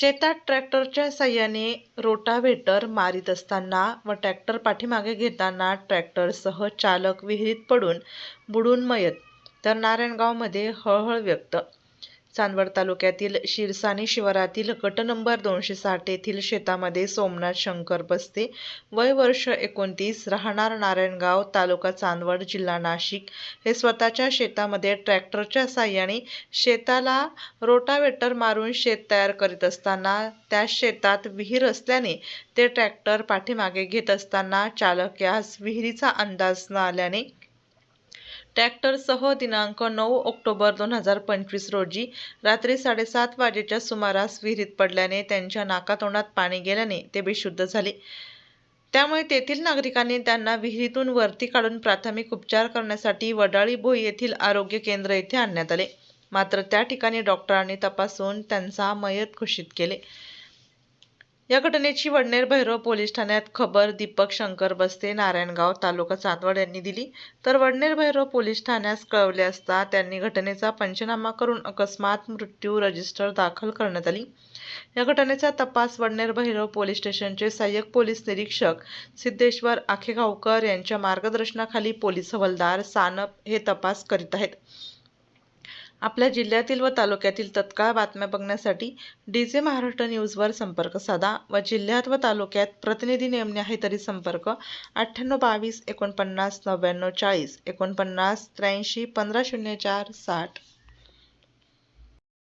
शेतात ट्रॅक्टरच्या साहाय्याने रोटाव्हेटर मारीत असताना व ट्रॅक्टर पाठीमागे घेताना ट्रॅक्टरसह चालक विहिरीत पडून बुडून मयत, तर नारायणगावमध्ये हळहळ व्यक्त. चांदवड तालुक्यातील शिरसानी शिवारातील गट नंबर 260 येथील शेतामध्ये सोमनाथ शंकर बस्ते, वय वर्ष 29, राहणार नारायणगाव, तालुका चांदवड, जिल्हा नाशिक, हे स्वतःच्या शेतामध्ये ट्रॅक्टरच्या साहाय्याने शेताला रोटावेटर मारून शेत तयार करीत असताना त्या शेतात विहीर असल्याने ते ट्रॅक्टर पाठीमागे घेत असताना चालक यास विहिरीचा अंदाज न आल्याने ट्रॅक्टरसह दिनांक 9 ऑक्टोबर 2025 रोजी रात्री 7:30 वाजेच्या सुमारास विहिरीत पडल्याने त्यांच्या नाकातोंडात पाणी गेल्याने ते बेशुद्ध झाले. त्यामुळे तेथील नागरिकांनी त्यांना विहिरीतून वरती काढून प्राथमिक उपचार करण्यासाठी वडाळी भोई येथील आरोग्य केंद्र येथे आणण्यात आले. मात्र त्या ठिकाणी डॉक्टरांनी तपासून त्यांचा मयत घोषित केले. या घटनेची वडनेर भैरव पोलीस ठाण्यात खबर दीपक शंकर बस्ते, नारायणगाव, तालुका चांदवड यांनी दिली. तर वडनेर भैरव पोलीस ठाण्यास कळवले असता त्यांनी घटनेचा पंचनामा करून अकस्मात मृत्यू रजिस्टर दाखल करण्यात आली. या घटनेचा तपास वडनेर भैरव पोलीस स्टेशनचे सहाय्यक पोलीस निरीक्षक सिद्धेश्वर आखेगावकर यांच्या मार्गदर्शनाखाली पोलीस हवालदार सानप हे तपास करीत आहेत. आपल्या जिल्ह्यातील व तालुक्यातील तत्काळ बातम्या बघण्यासाठी डीजे महाराष्ट्र न्यूजवर संपर्क साधा व जिल्ह्यात व तालुक्यात प्रतिनिधी नेमणे आहे तरी संपर्क 9822 49 99 40 49 83 1504 60.